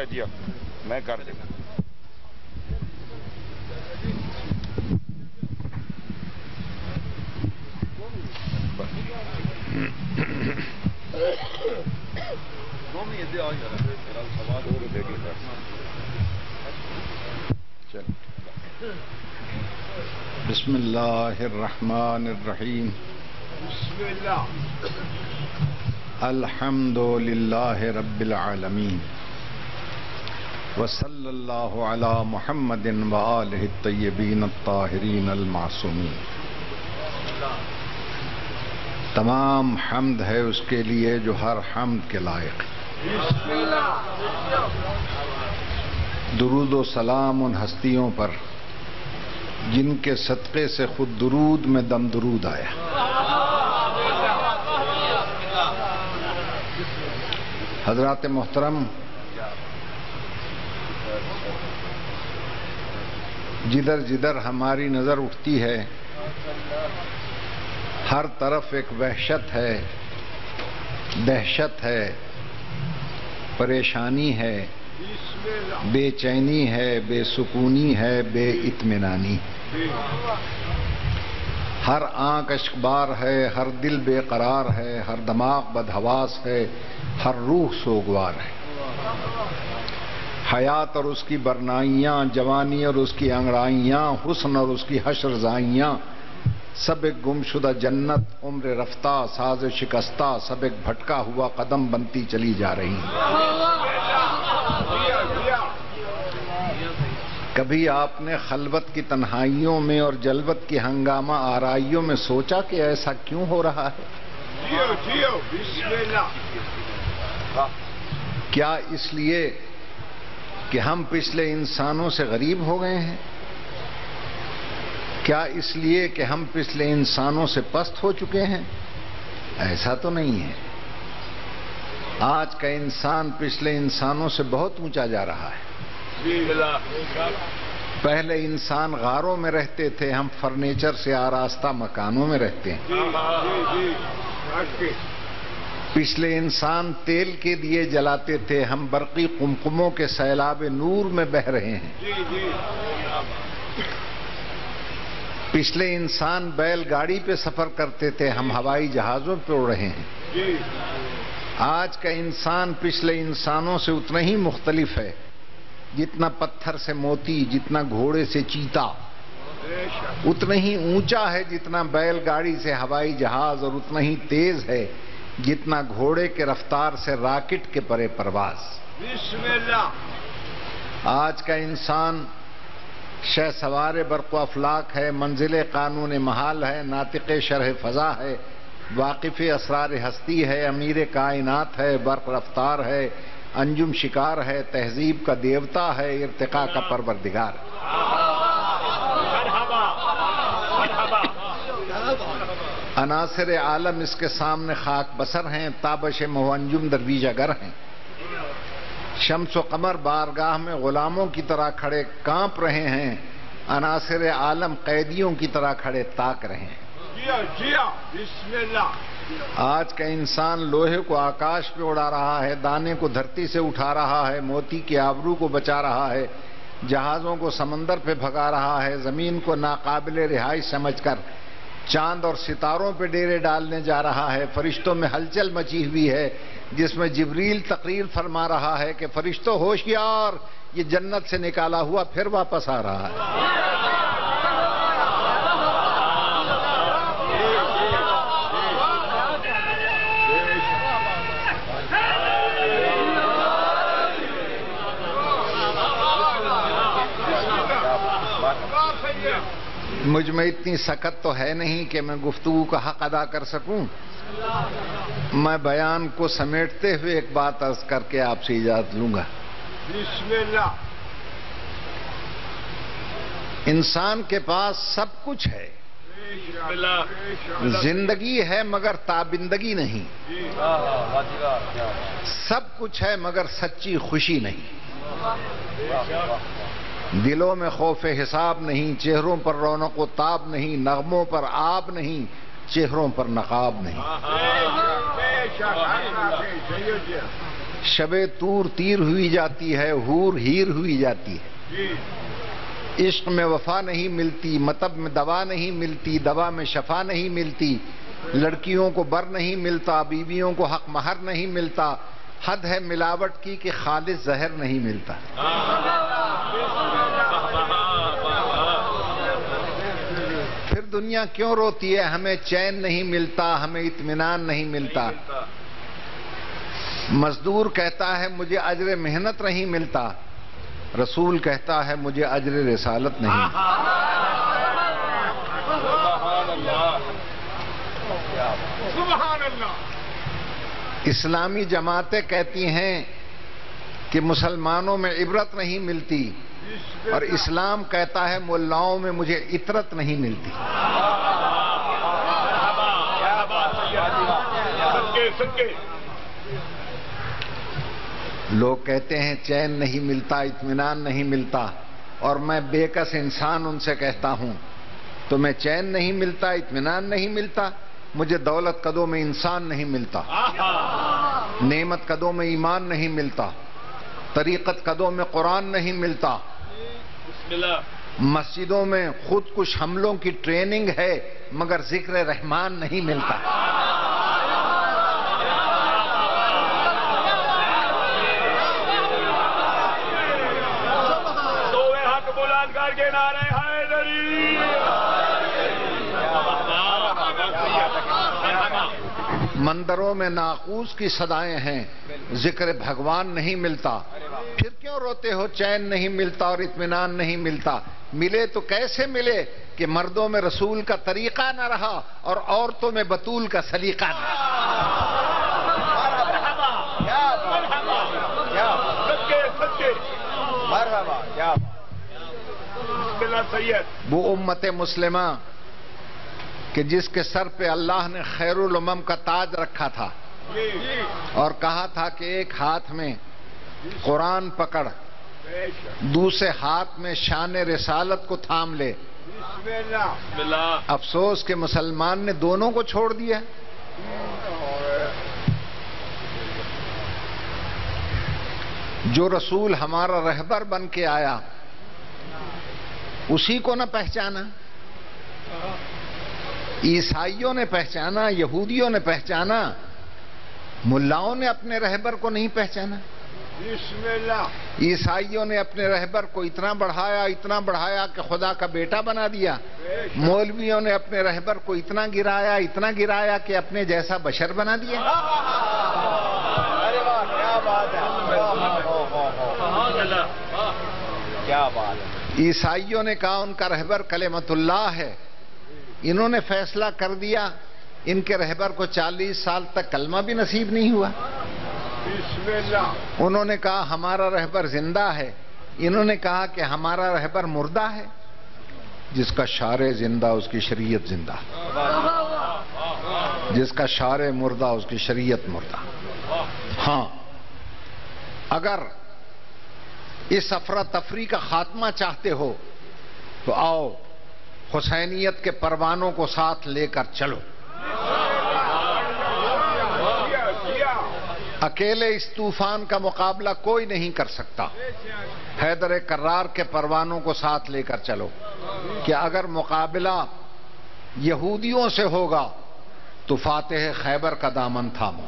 دیا میں کر دوں بسم اللہ الرحمن الرحیم بسم اللہ الحمد للہ رب العالمین وصلی اللہ علی محمد وآلہ الطیبین الطاہرین المعصومین۔ تمام حمد ہے اس کے لیے جو ہر حمد کے لائق ہے۔ درود و سلام ان ہستیوں پر جن کے صدقے سے خود درود میں دم درود آیا۔ حضرات محترم، جدھر جدھر ہماری نظر اٹھتی ہے ہر طرف ایک وحشت ہے، دہشت ہے، پریشانی ہے، بے چینی ہے، بے سکونی ہے، بے اطمینانی۔ ہر آنکھ اشکبار ہے، ہر دل بے قرار ہے، ہر دماغ بدحواس ہے، ہر روح سوگوار ہے۔ حیات اور اس کی برنائیاں، جوانی اور اس کی انگڑائیاں، حسن اور اس کی حشر زائیاں، سب ایک گمشدہ جنت، عمر رفتہ، ساز شکستہ، سب ایک بھٹکا ہوا قدم بنتی چلی جا رہی ہیں۔ کبھی آپ نے خلوت کی تنہائیوں میں اور جلوت کی ہنگامہ آرائیوں میں سوچا کہ ایسا کیوں ہو رہا ہے؟ کیا اس لیے کہ ہم پچھلے انسانوں سے غریب ہو گئے ہیں؟ کیا اس لیے کہ ہم پچھلے انسانوں سے پست ہو چکے ہیں؟ ایسا تو نہیں ہے۔ آج کا انسان پچھلے انسانوں سے بہت اونچا جا رہا ہے۔ پہلے انسان غاروں میں رہتے تھے، ہم فرنیچر سے آراستہ مکانوں میں رہتے ہیں۔ پچھلے انسان تیل کے دیے جلاتے تھے، ہم برقی قمقموں کے سیلاب نور میں بہہ رہے ہیں۔ پچھلے انسان بیل گاڑی پہ سفر کرتے تھے، ہم ہوائی جہازوں پہ اڑ رہے ہیں۔ آج کا انسان پچھلے انسانوں سے اتنا ہی مختلف ہے جتنا پتھر سے موتی، جتنا گھوڑے سے چیتا، اتنا ہی اونچا ہے جتنا بیل گاڑی سے ہوائی جہاز، اور اتنا ہی تیز ہے جتنا گھوڑے کے رفتار سے راکٹ کے پرے پرواز۔ آج کا انسان شہ سوار برق و افلاک ہے، منزل قانون محال ہے، ناطق شرح فضا ہے، واقف اسرار ہستی ہے، امیر کائنات ہے، برق رفتار ہے، انجم شکار ہے، تہذیب کا دیوتا ہے، ارتقاء کا پروردگار۔ عناصر عالم اس کے سامنے خاک بسر ہیں، تابش مہ انجم درویش اگر ہیں۔ شمس و قمر بارگاہ میں غلاموں کی طرح کھڑے کانپ رہے ہیں، عناصر عالم قیدیوں کی طرح کھڑے تاک رہے ہیں۔ آج کا انسان لوہے کو آکاش پہ اڑا رہا ہے، دانے کو دھرتی سے اٹھا رہا ہے، موتی کے آبرو کو بچا رہا ہے، جہازوں کو سمندر پہ بھگا رہا ہے، زمین کو ناقابل رہائش سمجھ کر چاند اور ستاروں پہ ڈیرے ڈالنے جا رہا ہے۔ فرشتوں میں ہلچل مچی ہوئی ہے جس میں جبریل تقریر فرما رہا ہے کہ فرشتوں ہوشیار، یہ جنت سے نکالا ہوا پھر واپس آ رہا ہے۔ مجھ میں اتنی سکت تو ہے نہیں کہ میں گفتگو کا حق ادا کر سکوں۔ میں بیان کو سمیٹتے ہوئے ایک بات عرض کر کے آپ سے اجازت لوں گا۔ بسم اللہ۔ انسان کے پاس سب کچھ ہے، زندگی ہے مگر تابندگی نہیں، سب کچھ ہے مگر سچی خوشی نہیں، دلوں میں خوف حساب نہیں، چہروں پر رونق و تاب نہیں، نغموں پر آب نہیں، چہروں پر نقاب نہیں. شب طور تیر ہوئی جاتی ہے، حور ہیر ہوئی جاتی ہے. عشق میں وفا نہیں ملتی، مطب میں دوا نہیں ملتی، دوا میں شفا نہیں ملتی. لڑکیوں کو بر نہیں ملتا، بیویوں کو حق مہر نہیں ملتا. حد ہے ملاوٹ کی کہ خالص زہر نہیں ملتا. پھر دنیا کیوں روتی ہے؟ ہمیں چین نہیں ملتا، ہمیں اطمینان نہیں ملتا. مزدور کہتا ہے مجھے اجر محنت نہیں ملتا، رسول کہتا ہے مجھے اجر رسالت نہیں. سبحان اللہ. اسلامی جماعتیں کہتی ہیں کہ مسلمانوں میں عبرت نہیں ملتی، اور اسلام کہتا ہے ملاؤں میں مجھے عطرت نہیں ملتی. لوگ کہتے ہیں چین نہیں ملتا، اطمینان نہیں ملتا، اور میں بے کس انسان ان سے کہتا ہوں تمہیں چین نہیں ملتا، اطمینان نہیں ملتا، مجھے دولت قدوں میں انسان نہیں ملتا، نعمت قدوں میں ایمان نہیں ملتا، طریقت قدوں میں قرآن نہیں ملتا. مسجدوں میں خود کش حملوں کی ٹریننگ ہے مگر ذکر رحمان نہیں ملتا. مندروں میں ناقوس کی صدائیں ہیں، ذکر بھگوان نہیں ملتا. پھر کیوں روتے ہو چین نہیں ملتا اور اطمینان نہیں ملتا؟ ملے تو کیسے ملے کہ مردوں میں رسول کا طریقہ نہ رہا اور عورتوں میں بطول کا سلیقہ نہ رہا. وہ امت مسلمہ کہ جس کے سر پہ اللہ نے خیر الامم کا تاج رکھا تھا اور کہا تھا کہ ایک ہاتھ میں قرآن پکڑ، دوسرے ہاتھ میں شان رسالت کو تھام لے. افسوس کہ مسلمان نے دونوں کو چھوڑ دیا. جو رسول ہمارا رہبر بن کے آیا اسی کو نہ پہچانا. عیسائیوں نے پہچانا، یہودیوں نے پہچانا، ملاؤں نے اپنے رہبر کو نہیں پہچانا. عیسائیوں نے اپنے رہبر کو اتنا بڑھایا کہ خدا کا بیٹا بنا دیا. مولویوں نے اپنے رہبر کو اتنا گرایا کہ اپنے جیسا بشر بنا دیا. عیسائیوں نے کہا ان کا رہبر کلمت اللہ ہے. انہوں نے فیصلہ کر دیا ان کے رہبر کو 40 سال تک کلمہ بھی نصیب نہیں ہوا. انہوں نے کہا ہمارا رہبر زندہ ہے، انہوں نے کہا کہ ہمارا رہبر مردہ ہے. جس کا شارع زندہ اس کی شریعت زندہ، جس کا شارع مردہ اس کی شریعت مردہ. ہاں، اگر اس افراتفری کا خاتمہ چاہتے ہو تو آؤ حسینیت کے پروانوں کو ساتھ لے کر چلو. اکیلے اس طوفان کا مقابلہ کوئی نہیں کر سکتا. حیدر کرار کے پروانوں کو ساتھ لے کر چلو کہ اگر مقابلہ یہودیوں سے ہوگا تو فاتح خیبر کا دامن تھامو.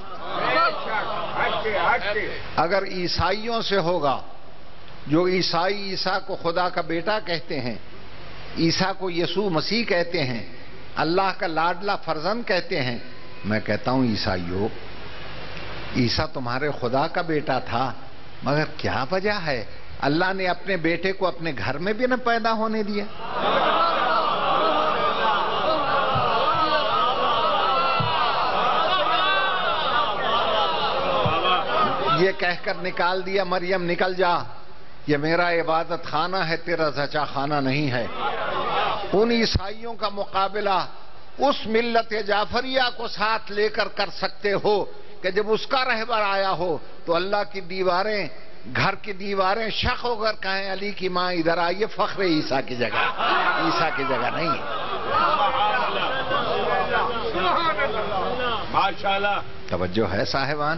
اگر عیسائیوں سے ہوگا، جو عیسائی عیسیٰ کو خدا کا بیٹا کہتے ہیں، عیسیٰ کو یسوع مسیح کہتے ہیں، اللہ کا لاڈلا فرزند کہتے ہیں، میں کہتا ہوں عیسائیوں، عیسیٰ تمہارے خدا کا بیٹا تھا، مگر کیا وجہ ہے اللہ نے اپنے بیٹے کو اپنے گھر میں بھی نہ پیدا ہونے دیا؟ یہ کہہ کر نکال دیا مریم نکل جا، یہ میرا عبادت خانہ ہے، تیرا زچا خانہ نہیں ہے. ان عیسائیوں کا مقابلہ اس ملت جعفریہ کو ساتھ لے کر سکتے ہو کہ جب اس کا رہبر آیا ہو تو اللہ کی دیواریں، گھر کی دیواریں شق ہو کر کہیں علی کی ماں ادھر آئیے، فخر عیسیٰ کی جگہ، عیسیٰ کی جگہ نہیں ہے. ماشاءاللہ. توجہ ہے صاحبان.